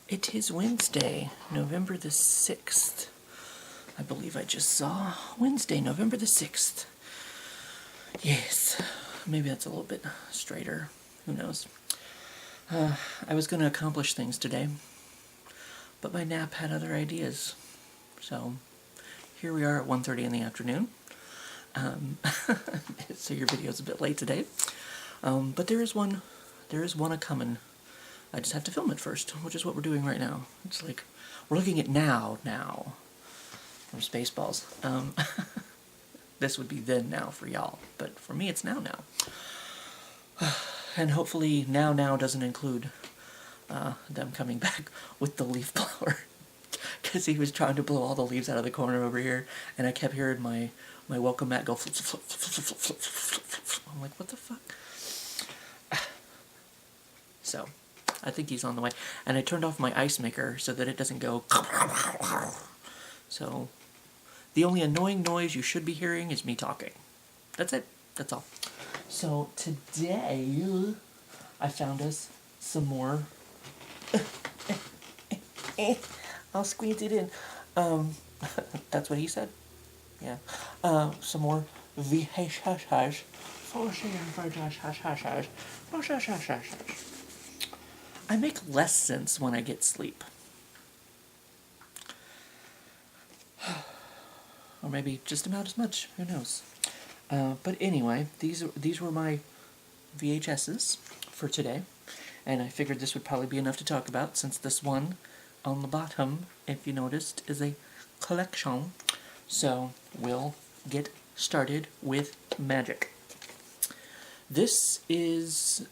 It is Wednesday, November the 6th. I believe I just saw Wednesday, November the 6th. Yes, maybe that's a little bit straighter. Who knows? I was going to accomplish things today, but my nap had other ideas. So here we are at 1:30 in the afternoon. So your video's a bit late today. But there is one a-coming. I just have to film it first, which is what we're doing right now. It's like, we're looking at now, from Spaceballs. This would be then now for y'all, but for me it's now. And hopefully now doesn't include them coming back with the leaf blower. Because he was trying to blow all the leaves out of the corner over here, and I kept hearing my welcome mat go flip, flip, flip, flip, flip, flip, flip, flip. I'm like, what the fuck? So, I think he's on the way. And I turned off my ice maker so that it doesn't go. So, the only annoying noise you should be hearing is me talking. That's it. That's all. So, today, I found us some more. I'll squeeze it in. That's what he said. Yeah. Some more VHS. I make less sense when I get sleep. Or maybe just about as much. Who knows? But anyway, these were my VHSs for today. And I figured this would probably be enough to talk about, since this one on the bottom, if you noticed, is a collection. So we'll get started with magic. This is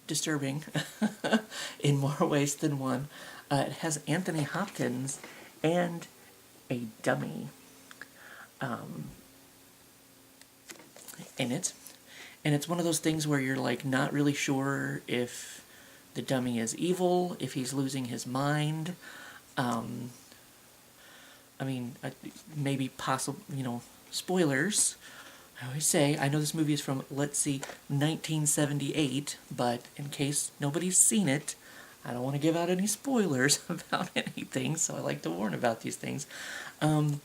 disturbing in more ways than one. It has Anthony Hopkins and a dummy in it. And it's one of those things where you're like not really sure if the dummy is evil, if he's losing his mind. I mean, maybe possible, spoilers. I always say, I know this movie is from, let's see, 1978, but in case nobody's seen it, I don't want to give out any spoilers about anything, so I like to warn about these things. I'm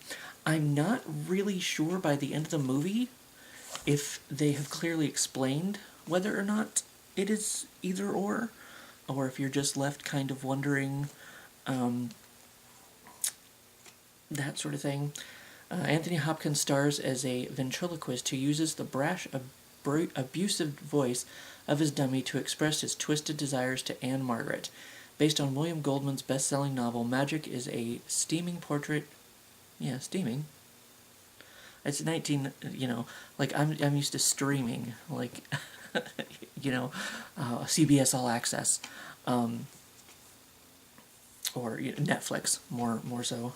not really sure by the end of the movie if they have clearly explained whether or not it is either or if you're just left kind of wondering, that sort of thing. Anthony Hopkins stars as a ventriloquist who uses the brash, abusive voice of his dummy to express his twisted desires to Anne Margaret. Based on William Goldman's best-selling novel, Magic is a steaming portrait. Yeah, steaming. It's 19, like I'm used to streaming, like, CBS All Access, or Netflix, more so.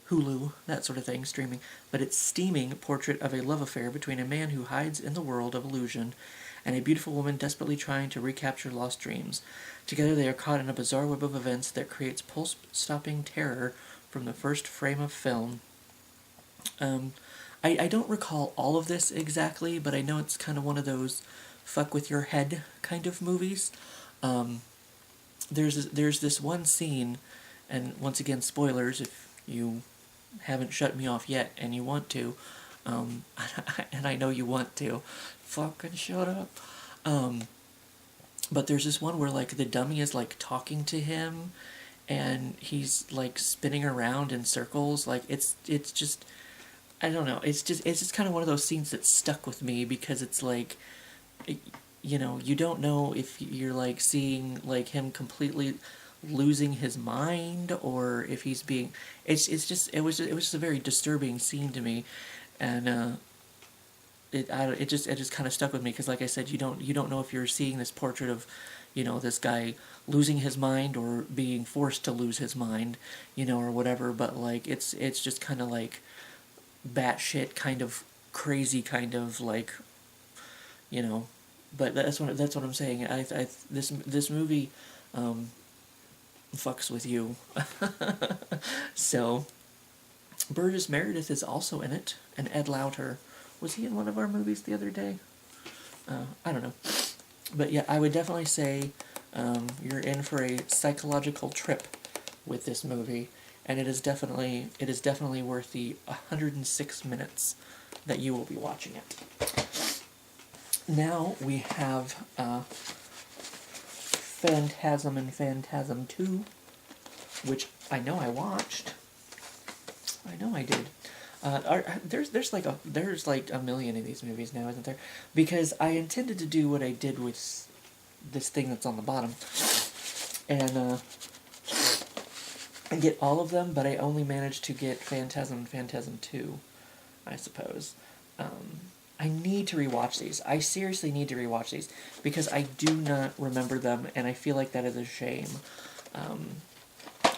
Hulu, that sort of thing, streaming. But it's steaming portrait of a love affair between a man who hides in the world of illusion and a beautiful woman desperately trying to recapture lost dreams. Together they are caught in a bizarre web of events that creates pulse-stopping terror from the first frame of film. I don't recall all of this exactly, but I know it's kind of one of those fuck with your head kind of movies. There's this one scene, and once again, spoilers if you haven't shut me off yet and you want to, and I know you want to, fucking shut up. But there's this one where like the dummy is like talking to him and he's like spinning around in circles. Like it's just, I don't know, it's just kind of one of those scenes that stuck with me, because it's like, you don't know if you're like seeing like him completely losing his mind or if he's being, it was just a very disturbing scene to me. And it just kind of stuck with me, because like I said, you don't know if you're seeing this portrait of this guy losing his mind or being forced to lose his mind, or whatever. But like it's just kind of like batshit kind of crazy kind of like, but that's what I'm saying. This movie fucks with you. So Burgess Meredith is also in it, and Ed Lauter, Was he in one of our movies the other day? I don't know. But yeah, I would definitely say you're in for a psychological trip with this movie, and it is definitely worth the 106 minutes that you will be watching it. Now we have Phantasm and Phantasm 2, which I know I watched. I know I did. There's like a million of these movies now, isn't there? Because I intended to do what I did with this thing that's on the bottom, and get all of them, but I only managed to get Phantasm and Phantasm 2, I suppose. I need to rewatch these. I seriously need to rewatch these because I do not remember them, and I feel like that is a shame.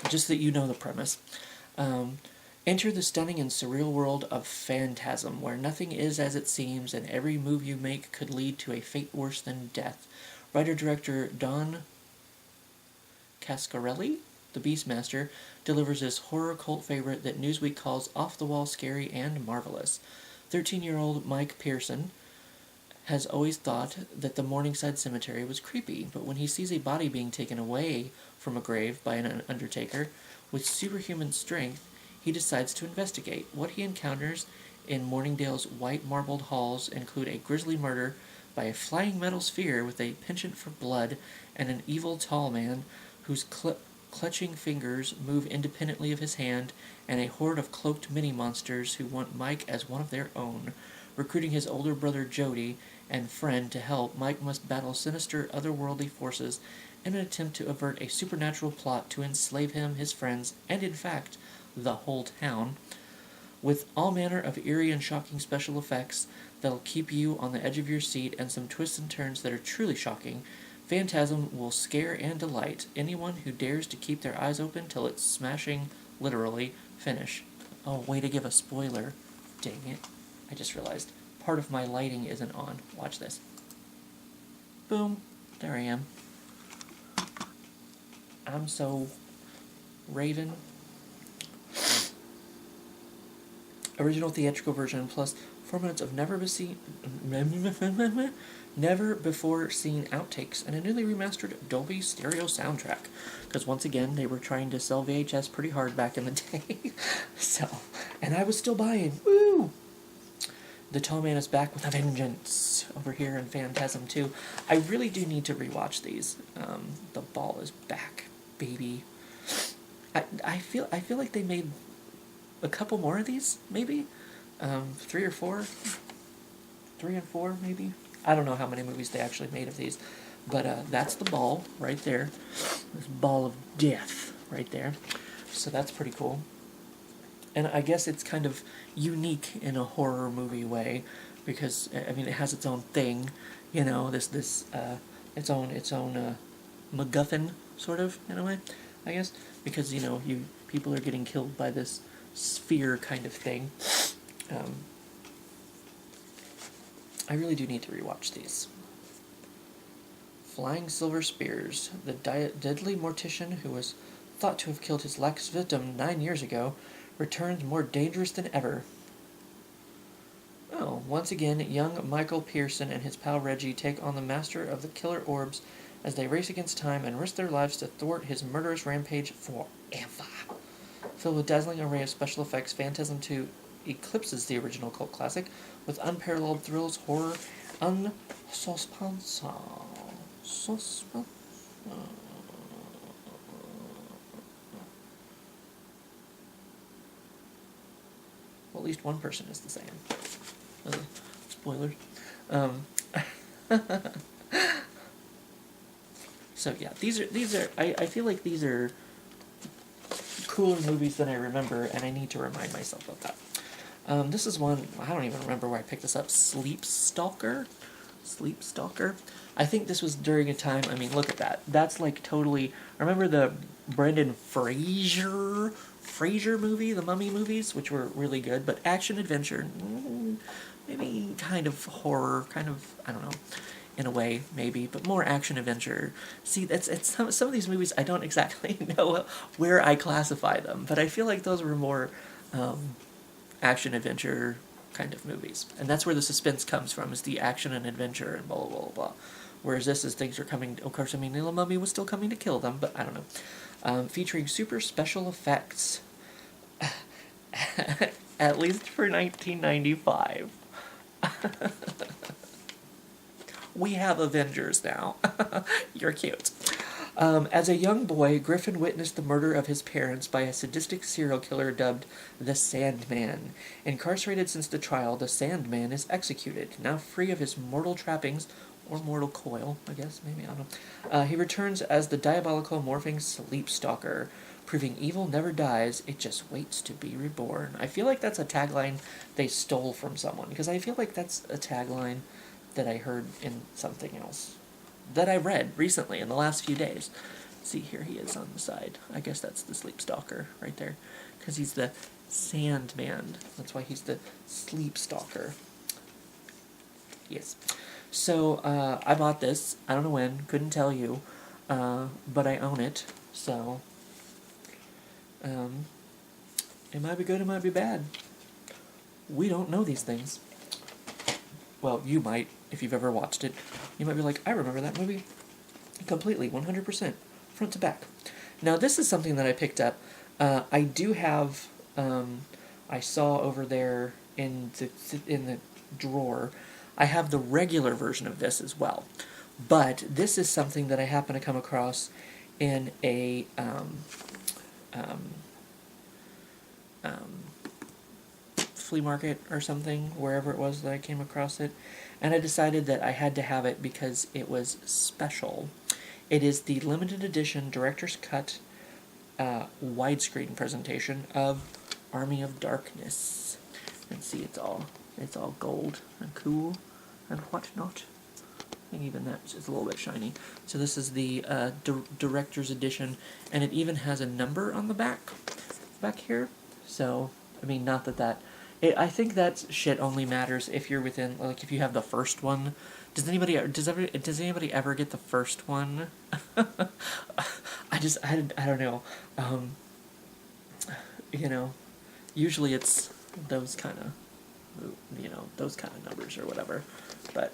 Just that you know the premise. Enter the stunning and surreal world of Phantasm, where nothing is as it seems, and every move you make could lead to a fate worse than death. Writer-director Don Cascarelli, the Beastmaster, delivers this horror cult favorite that Newsweek calls off-the-wall, scary, and marvelous. 13-year-old Mike Pearson has always thought that the Morningside Cemetery was creepy, but when he sees a body being taken away from a grave by an undertaker with superhuman strength, he decides to investigate. What he encounters in Morningdale's white marbled halls include a grisly murder by a flying metal sphere with a penchant for blood and an evil tall man whose clutching fingers move independently of his hand, and a horde of cloaked mini-monsters who want Mike as one of their own. Recruiting his older brother Jody and friend to help, Mike must battle sinister otherworldly forces in an attempt to avert a supernatural plot to enslave him, his friends, and in fact, the whole town. With all manner of eerie and shocking special effects that'll keep you on the edge of your seat and some twists and turns that are truly shocking, Phantasm will scare and delight anyone who dares to keep their eyes open till its smashing, literally, finish. Oh, way to give a spoiler. Dang it. I just realized part of my lighting isn't on. Watch this. Boom. There I am. I'm so Raven. Original theatrical version plus 4 minutes of never before seen outtakes and a newly remastered Dolby stereo soundtrack. Because once again, they were trying to sell VHS pretty hard back in the day. And I was still buying. Woo! The Tall Man is back with a vengeance over here in Phantasm 2. I really do need to rewatch these. The ball is back, baby. I feel like they made a couple more of these, maybe? 3 or 4? 3 and 4, maybe? I don't know how many movies they actually made of these. But that's the ball right there. This ball of death right there. So that's pretty cool. And I guess it's kind of unique in a horror movie way because, I mean, it has its own thing, you know, its own MacGuffin, sort of, in a way, I guess. Because, you know, people are getting killed by this sphere kind of thing. I really do need to rewatch these. Flying Silver Spears. The deadly mortician who was thought to have killed his last victim 9 years ago returns more dangerous than ever. Oh, once again, young Michael Pearson and his pal Reggie take on the master of the killer orbs as they race against time and risk their lives to thwart his murderous rampage forever. Filled with a dazzling array of special effects, Phantasm 2 eclipses the original cult classic with unparalleled thrills, horror, and suspense. Well, at least one person is the same. Spoilers. So yeah, these are. I feel like these are cooler movies than I remember, and I need to remind myself of that. This is one, I don't even remember where I picked this up. Sleep Stalker. I think this was during a time, I mean, look at that. That's like totally, remember the Brendan Fraser movie, the Mummy movies, which were really good, but action-adventure, maybe kind of horror, kind of, I don't know, in a way, maybe, but more action-adventure. See, it's some of these movies, I don't exactly know where I classify them, but I feel like those were more action-adventure kind of movies. And that's where the suspense comes from, is the action and adventure and blah, blah, blah, blah. Whereas this is things are coming, of course, I mean, the mummy was still coming to kill them, but I don't know. Featuring super special effects, at least for 1995. We have Avengers now. You're cute. As a young boy, Griffin witnessed the murder of his parents by a sadistic serial killer dubbed the Sandman. Incarcerated since the trial, the Sandman is executed. Now free of his mortal trappings, or mortal coil, I guess, maybe, I don't know. He returns as the diabolical morphing sleep stalker, proving evil never dies, it just waits to be reborn. I feel like that's a tagline they stole from someone, because I feel like that's a tagline that I heard in something else that I read recently in the last few days. See, here he is on the side. I guess that's the sleep stalker right there, because he's the Sandman. That's why he's the sleep stalker. Yes. So, I bought this. I don't know when. Couldn't tell you. But I own it. So, it might be good, it might be bad. We don't know these things. Well, you might, if you've ever watched it. You might be like, I remember that movie completely, 100%, front to back. Now, this is something that I picked up. I do have, I saw over there in the drawer, I have the regular version of this as well. But this is something that I happen to come across in a flea market or something, wherever it was that I came across it, and I decided that I had to have it because it was special. It is the limited edition director's cut widescreen presentation of Army of Darkness. And see, it's all gold and cool and whatnot. And even that's just a little bit shiny. So this is the director's edition, and it even has a number on the back here. So, I mean, not that I think that shit only matters if you're within, like, if you have the first one. Does anybody ever get the first one? I don't know. You know, usually it's those kind of numbers or whatever. But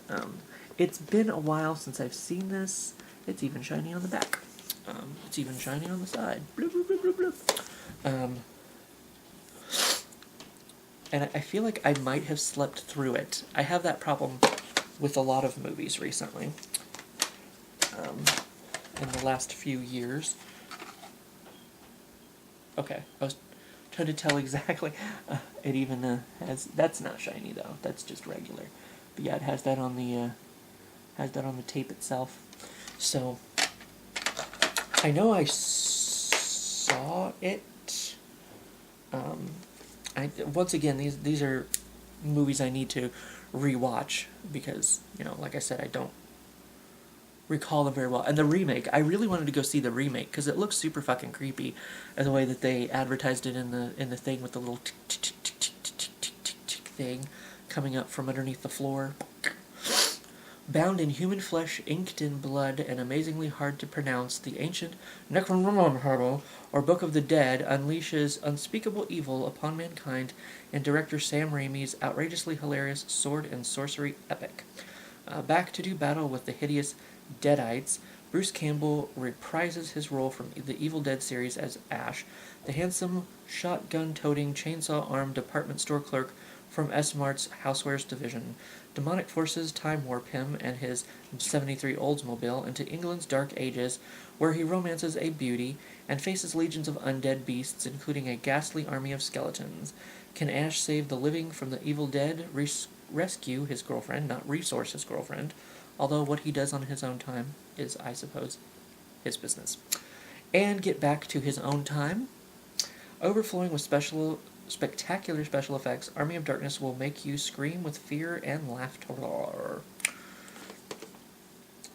it's been a while since I've seen this. It's even shiny on the back. It's even shiny on the side. Bloop, bloop, bloop, bloop, bloop. And I feel like I might have slept through it. I have that problem with a lot of movies recently. In the last few years. Okay, I was trying to tell exactly. It even has. That's not shiny though. That's just regular. But yeah, it has that on the tape itself. So I know I saw it. Once again, these are movies I need to rewatch because, you know, like I said, I don't recall them very well. And the remake, I really wanted to go see the remake because it looks super fucking creepy, and the way that they advertised it in the thing with the little thing coming up from underneath the floor. Bound in human flesh, inked in blood, and amazingly hard to pronounce, the ancient Necronomicon, or Book of the Dead, unleashes unspeakable evil upon mankind in director Sam Raimi's outrageously hilarious sword and sorcery epic. Back to do battle with the hideous Deadites, Bruce Campbell reprises his role from the Evil Dead series as Ash, the handsome, shotgun-toting, chainsaw-armed department store clerk from S-Mart's Housewares division. Demonic forces time warp him and his 73 Oldsmobile into England's dark ages, where he romances a beauty and faces legions of undead beasts, including a ghastly army of skeletons. Can Ash save the living from the evil dead, rescue his girlfriend, not resource his girlfriend, although what he does on his own time is, I suppose, his business, and get back to his own time? Overflowing with spectacular special effects, Army of Darkness will make you scream with fear and laughter.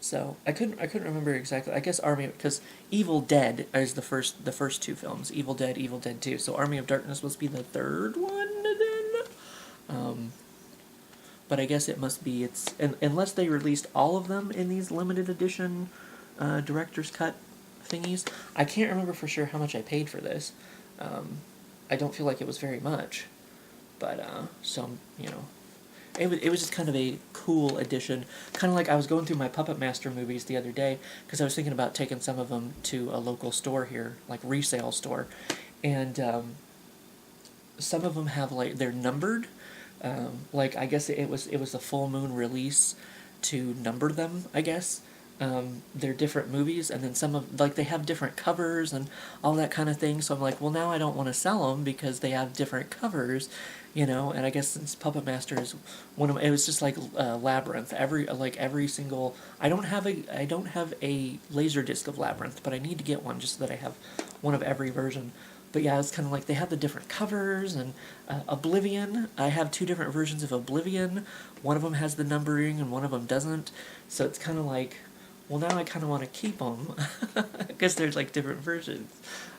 So I couldn't remember exactly. I guess because Evil Dead is the first two films, Evil Dead 2. So Army of Darkness must be the third one then. But I guess it must be unless they released all of them in these limited edition director's cut thingies. I can't remember for sure how much I paid for this. I don't feel like it was very much. But so it was just kind of a cool addition. Kind of like I was going through my Puppet Master movies the other day because I was thinking about taking some of them to a local store here, like resale store, and some of them have like they're numbered. Like I guess it was a full moon release to number them, I guess. They're different movies, and then some of like they have different covers and all that kind of thing. So I'm like, well, now I don't want to sell them because they have different covers, And I guess since Puppet Master is one of it was just like Labyrinth. Every single I don't have a laser disc of Labyrinth, but I need to get one just so that I have one of every version. But yeah, it's kind of like they have the different covers and Oblivion. I have two different versions of Oblivion. One of them has the numbering and one of them doesn't. So it's kind of like, well, now I kind of want to keep them because there's like different versions.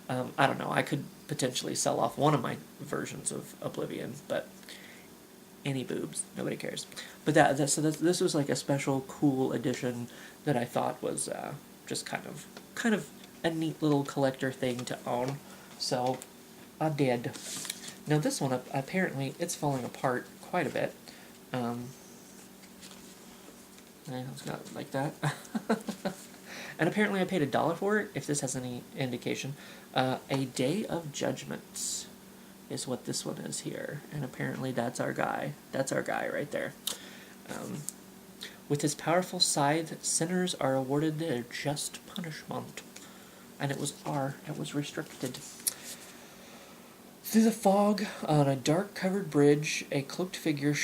I don't know. I could potentially sell off one of my versions of Oblivion, but any boobs, nobody cares. But this was like a special, cool addition that I thought was just kind of a neat little collector thing to own. So I did. Now this one apparently it's falling apart quite a bit. It's got like that. And apparently I paid $1 for it, if this has any indication. A Day of Judgment is what this one is here. And apparently that's our guy. That's our guy right there. With his powerful scythe, sinners are awarded their just punishment. And it was restricted. Through the fog, on a dark-covered bridge, a cloaked figure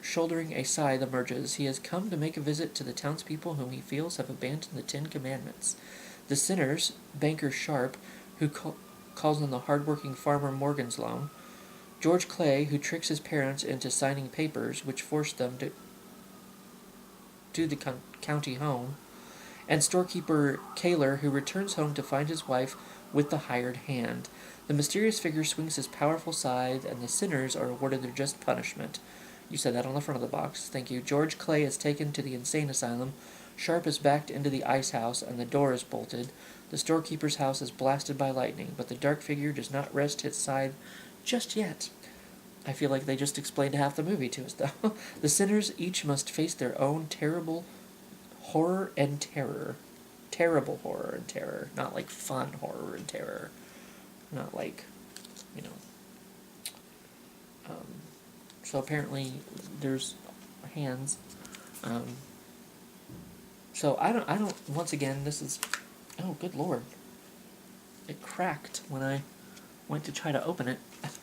shouldering a scythe emerges. He has come to make a visit to the townspeople whom he feels have abandoned the 10 Commandments. The sinners, Banker Sharp, who calls on the hard-working farmer Morgan's loan, George Clay, who tricks his parents into signing papers which force them to the county home, and storekeeper Kaler, who returns home to find his wife with the hired hand. The mysterious figure swings his powerful scythe, and the sinners are awarded their just punishment. You said that on the front of the box. Thank you. George Clay is taken to the insane asylum. Sharp is backed into the ice house, and the door is bolted. The storekeeper's house is blasted by lightning, but the dark figure does not rest his scythe just yet. I feel like they just explained half the movie to us, though. The sinners each must face their own terrible horror and terror. Terrible horror and terror. Not like fun horror and terror. Not like, So apparently there's hands. So I don't, once again, this is, oh, good Lord. It cracked when I went to try to open it.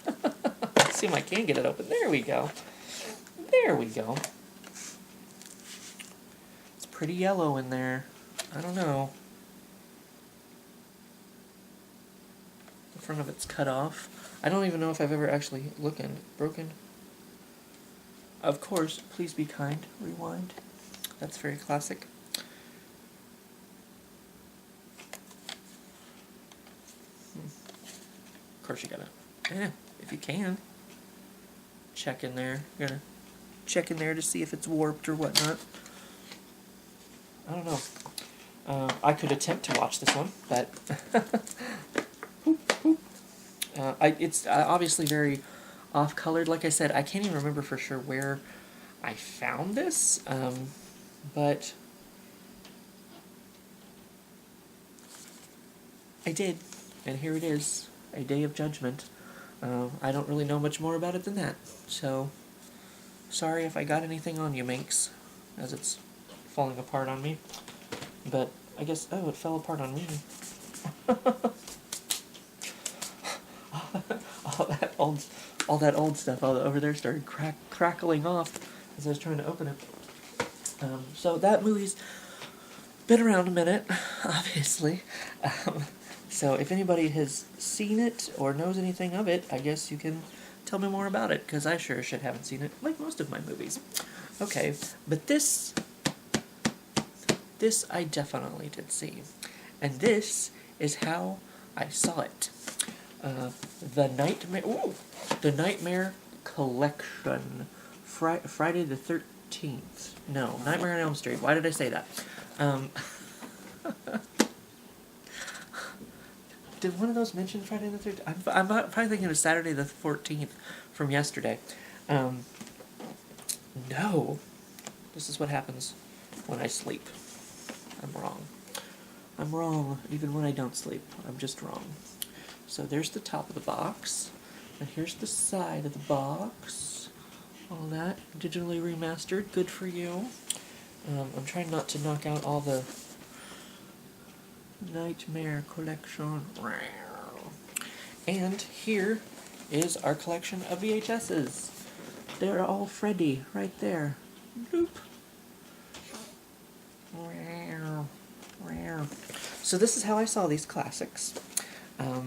Let's see if I can get it open. There we go. There we go. It's pretty yellow in there. I don't know. The front of it's cut off. I don't even know if I've ever actually broken. Of course, please be kind. Rewind. That's very classic. Of course you gotta, if you can, check in there. You gotta check in there to see if it's warped or whatnot. I don't know. I could attempt to watch this one, but it's obviously very off-colored. Like I said, I can't even remember for sure where I found this, but I did, and here it is, A Day of Judgment. I don't really know much more about it than that, so sorry if I got anything on you, Minx, as it's falling apart on me, but I guess, it fell apart on me. all that old stuff over there started crackling off as I was trying to open it. So that movie's been around a minute, obviously. So if anybody has seen it or knows anything of it, I guess you can tell me more about it, because I sure as shit haven't seen it, like most of my movies. Okay, but this I definitely did see. And this is how I saw it. The Nightmare Collection. Friday the 13th. No, Nightmare on Elm Street. Why did I say that? Did one of those mention Friday the 13th? I'm probably thinking of Saturday the 14th from yesterday. No, this is what happens when I sleep. I'm wrong. I'm wrong, even when I don't sleep. I'm just wrong. So there's the top of the box, and here's the side of the box. All that digitally remastered. Good for you. I'm trying not to knock out all the Nightmare collection. And here is our collection of VHSs. They're all Freddy right there. Bloop. So this is how I saw these classics. A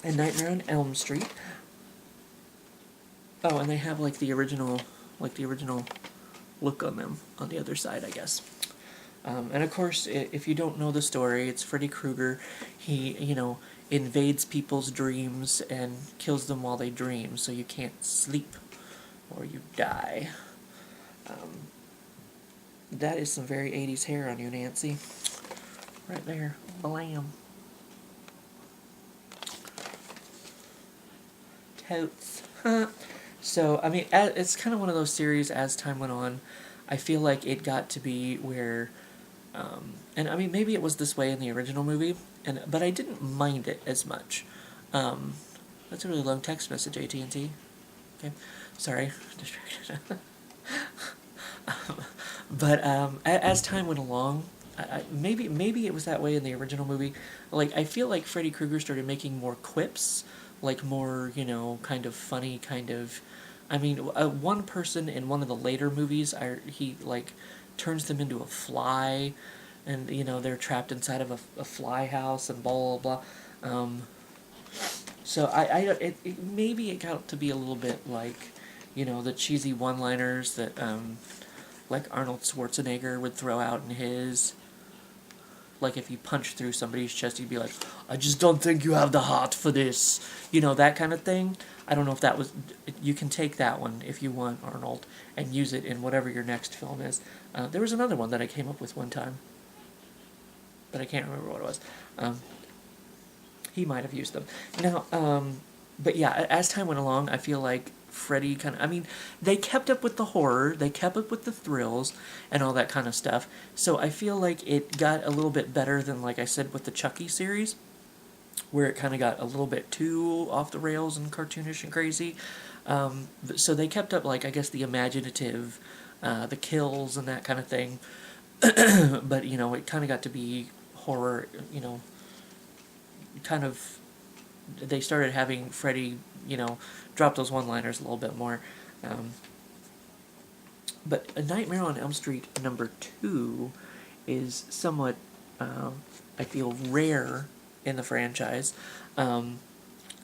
Nightmare on Elm Street. Oh, and they have like the original look on them on the other side, I guess. And of course, if you don't know the story, it's Freddy Krueger. He, invades people's dreams and kills them while they dream, so you can't sleep or you die. That is some very 80s hair on you, Nancy. Right there. Blam. Totes. So, I mean, it's kind of one of those series as time went on. I feel like it got to be where, and I mean, maybe it was this way in the original movie, but I didn't mind it as much. That's a really long text message, AT&T. Okay, sorry, distracted. But as time went along, maybe it was that way in the original movie. Like, I feel like Freddy Krueger started making more quips, like more, kind of funny, kind of. I mean, one person in one of the later movies, he like turns them into a fly, and they're trapped inside of a fly house and blah blah blah. So maybe it got to be a little bit like, the cheesy one-liners that like Arnold Schwarzenegger would throw out in his. Like if you punch through somebody's chest, you'd be like, "I just don't think you have the heart for this," that kind of thing. I don't know if that was. You can take that one if you want, Arnold, and use it in whatever your next film is. There was another one that I came up with one time, but I can't remember what it was. He might have used them. Now, but yeah, as time went along, I feel like Freddy kind of, I mean, they kept up with the horror, they kept up with the thrills, and all that kind of stuff. So I feel like it got a little bit better than, like I said, with the Chucky series, where it kind of got a little bit too off the rails and cartoonish and crazy. So they kept up, like, I guess, the imaginative, the kills and that kind of thing. But, it kind of got to be horror, kind of, they started having Freddy, drop those one-liners a little bit more. But A Nightmare on Elm Street #2 is somewhat, I feel, rare in the franchise. And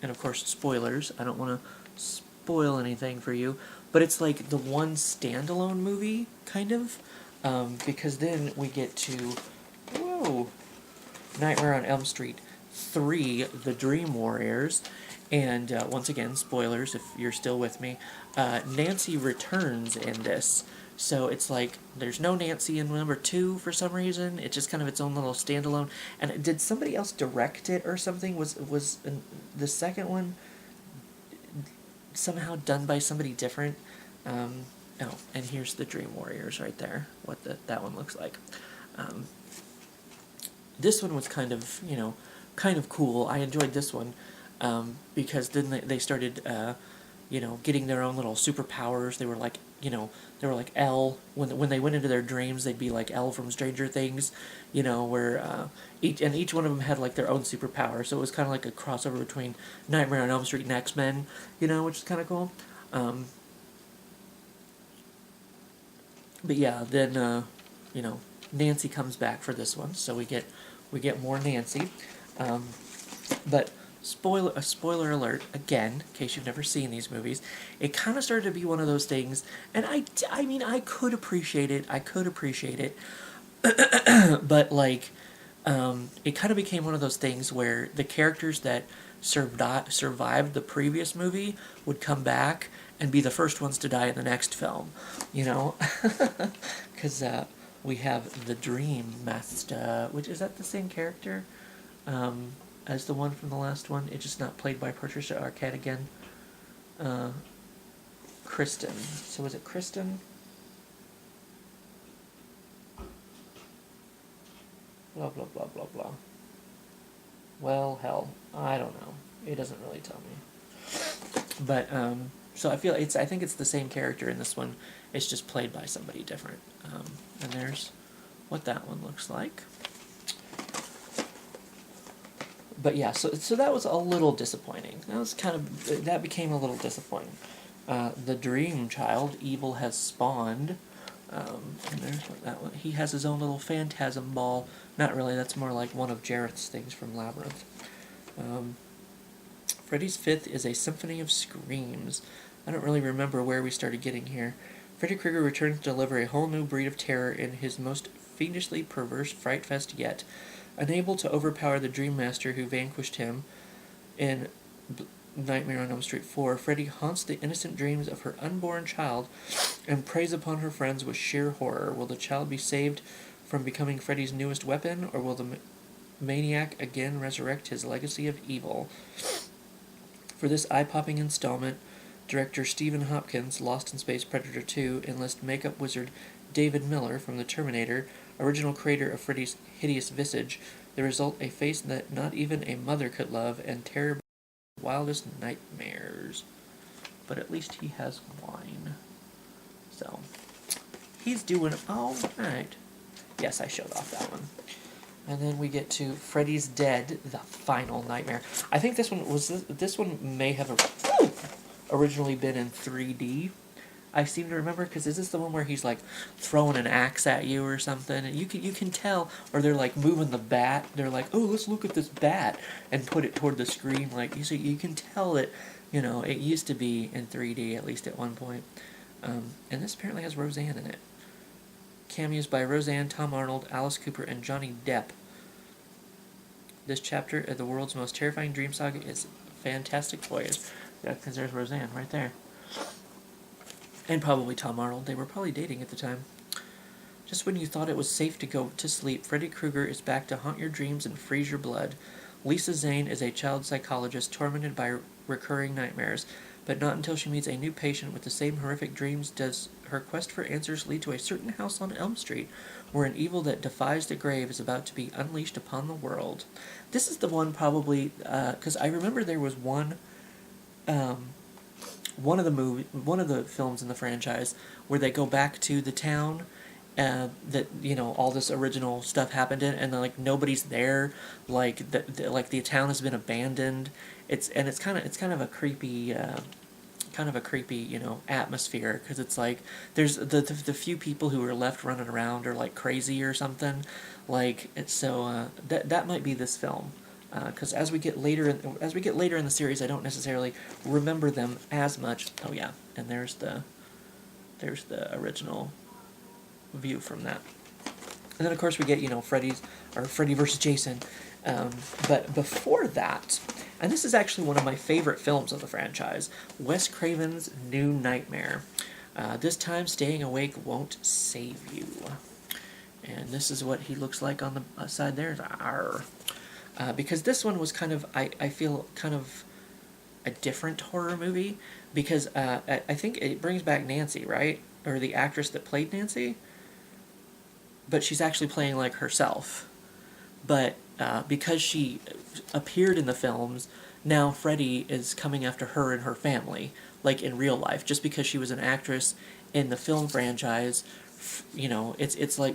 of course, spoilers. I don't want to spoil anything for you. But it's like the one standalone movie, kind of. Because then we get to, Nightmare on Elm Street 3, The Dream Warriors. And once again, spoilers if you're still with me, Nancy returns in this. So it's like, there's no Nancy in #2 for some reason. It's just kind of its own little standalone. And did somebody else direct it or something? Was the second one somehow done by somebody different? Oh, and here's the Dream Warriors right there, what that one looks like. This one was kind of, kind of cool. I enjoyed this one. Because then they started, getting their own little superpowers. They were like, they were like Elle. When they went into their dreams, they'd be like Elle from Stranger Things, where each one of them had like their own superpower. So it was kind of like a crossover between Nightmare on Elm Street and X-Men, which is kind of cool. But yeah, then Nancy comes back for this one, so we get more Nancy, but. Spoiler alert, again, in case you've never seen these movies, it kind of started to be one of those things, and I mean, I could appreciate it, but, like, it kind of became one of those things where the characters that survived the previous movie would come back and be the first ones to die in the next film, because we have the Dream Master, which, is that the same character? As the one from the last one. It's just not played by Patricia Arquette again. Kristen. So is it Kristen? Blah, blah, blah, blah, blah. Well, hell, I don't know. It doesn't really tell me. But, so I think it's the same character in this one. It's just played by somebody different. And there's what that one looks like. But yeah, so that was a little disappointing. That became a little disappointing. The Dream Child, Evil Has Spawned. And there's that one. He has his own little phantasm ball. Not really, that's more like one of Jareth's things from Labyrinth. Freddy's Fifth is a symphony of screams. I don't really remember where we started getting here. Freddy Krueger returns to deliver a whole new breed of terror in his most fiendishly perverse fright fest yet. Unable to overpower the Dream Master who vanquished him in Nightmare on Elm Street 4, Freddy haunts the innocent dreams of her unborn child and preys upon her friends with sheer horror. Will the child be saved from becoming Freddy's newest weapon, or will the maniac again resurrect his legacy of evil? For this eye-popping installment, director Stephen Hopkins, Lost in Space Predator 2, enlists makeup wizard David Miller from The Terminator, original creator of Freddy's hideous visage. The result, a face that not even a mother could love, and terror wildest nightmares. But at least he has wine. So, he's doing all right. Yes, I showed off that one. And then we get to Freddy's Dead, The Final Nightmare. I think this one may have originally been in 3D. I seem to remember, because is this the one where he's like throwing an axe at you or something? And you can tell, or they're like moving the bat. They're like, oh, let's look at this bat, and put it toward the screen. Like you can tell that, it used to be in 3D at least at one point. And this apparently has Roseanne in it. Cameos by Roseanne, Tom Arnold, Alice Cooper, and Johnny Depp. This chapter of the world's most terrifying dream saga is fantastic voyage. Yeah, because there's Roseanne right there. And probably Tom Arnold. They were probably dating at the time. Just when you thought it was safe to go to sleep, Freddy Krueger is back to haunt your dreams and freeze your blood. Lisa Zane is a child psychologist tormented by recurring nightmares, but not until she meets a new patient with the same horrific dreams does her quest for answers lead to a certain house on Elm Street, where an evil that defies the grave is about to be unleashed upon the world. This is the one probably, because I remember there was one of the films in the franchise where they go back to the town that all this original stuff happened in, and then, like, nobody's there, like the town has been abandoned. It's kind of a creepy atmosphere, because it's like there's the few people who are left running around are like crazy or something, like that might be this film. Because as we get later in the series, I don't necessarily remember them as much. Oh yeah, and there's the original view from that. And then of course we get Freddy versus Jason. But before that, and this is actually one of my favorite films of the franchise, Wes Craven's New Nightmare. This time, staying awake won't save you. And this is what he looks like on the side there. Arr. Because this one was kind of, I feel, kind of a different horror movie, because I think it brings back Nancy, right? Or the actress that played Nancy? But she's actually playing, like, herself. But because she appeared in the films, now Freddy is coming after her and her family, like in real life. Just because she was an actress in the film franchise, it's like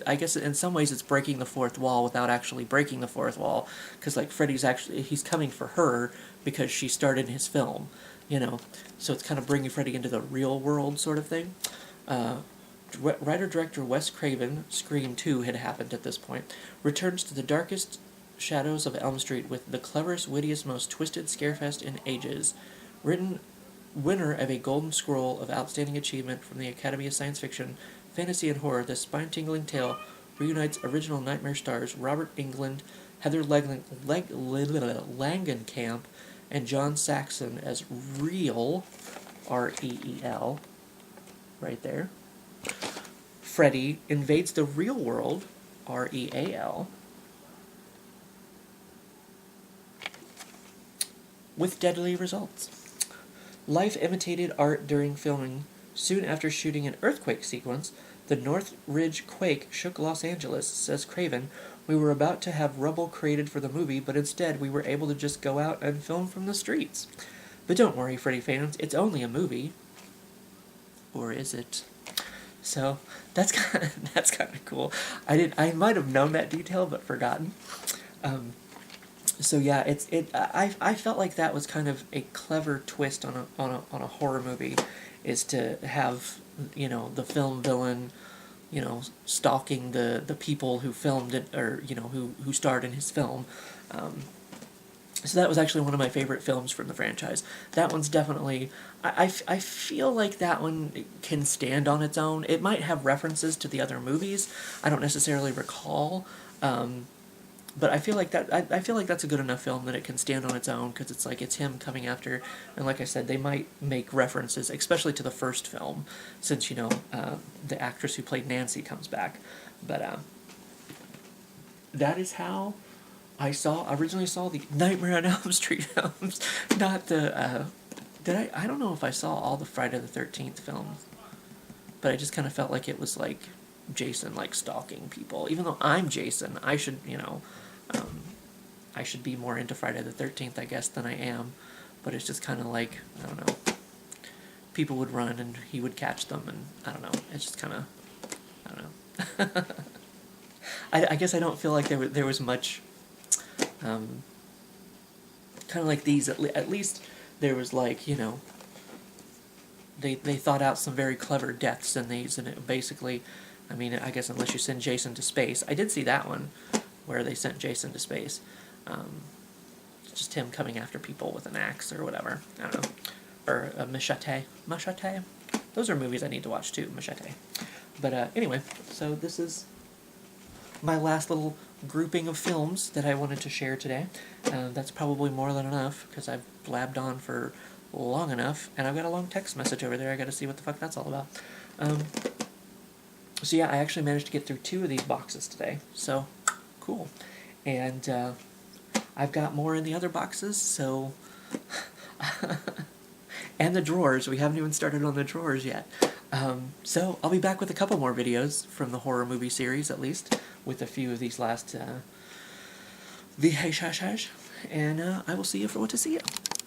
I guess in some ways it's breaking the fourth wall without actually breaking the fourth wall, because like he's coming for her because she starred in his film, so it's kind of bringing Freddy into the real world sort of thing. Writer-director Wes Craven, Scream 2 had happened at this point, returns to the darkest shadows of Elm Street with the cleverest, wittiest, most twisted scarefest in ages. Winner of a Golden Scroll of Outstanding Achievement from the Academy of Science Fiction, Fantasy, and Horror, this spine-tingling tale reunites original Nightmare stars Robert Englund, Heather Langenkamp, and John Saxon as Reel, R-E-E-L, right there. Freddy invades the real world, R-E-A-L, with deadly results. Life imitated art during filming. Soon after shooting an earthquake sequence, the Northridge quake shook Los Angeles, says Craven. We were about to have rubble created for the movie, but instead we were able to just go out and film from the streets. But don't worry, Freddy fans, it's only a movie. Or is it? So that's kind of cool. I might have known that detail but forgotten. So yeah, I felt like that was kind of a clever twist on a horror movie, is to have, you know, the film villain, you know, stalking the people who filmed it, or, you know, who starred in his film. So that was actually one of my favorite films from the franchise. That one's definitely... I feel like that one can stand on its own. It might have references to the other movies. I don't necessarily recall. But I feel like that's a good enough film that it can stand on its own, because it's like it's him coming after, and like I said, they might make references, especially to the first film, since, you know, the actress who played Nancy comes back. But that is how I originally saw the Nightmare on Elm Street films, not the, I don't know if I saw all the Friday the 13th films, but I just kind of felt like it was like Jason, like, stalking people. Even though I'm Jason, I should, you know, I should be more into Friday the 13th, I guess, than I am, but it's just kind of like, I don't know, people would run and he would catch them, and I don't know, it's just kind of, I don't know. I guess I don't feel like there was much... kind of like these, at least there was, like, you know, they thought out some very clever deaths in these, and it basically, I mean, I guess unless you send Jason to space. I did see that one, where they sent Jason to space. Just him coming after people with an axe or whatever. I don't know. Or a machete. Machete? Those are movies I need to watch too, machete. But anyway, so this is my last little grouping of films that I wanted to share today. That's probably more than enough, because I've blabbed on for long enough, and I've got a long text message over there. I gotta see what the fuck that's all about. So yeah, I actually managed to get through 2 of these boxes today, so cool. And I've got more in the other boxes, so... and the drawers. We haven't even started on the drawers yet. So I'll be back with a couple more videos from the horror movie series, at least, with a few of these last VHS, and I will see you for what to see you.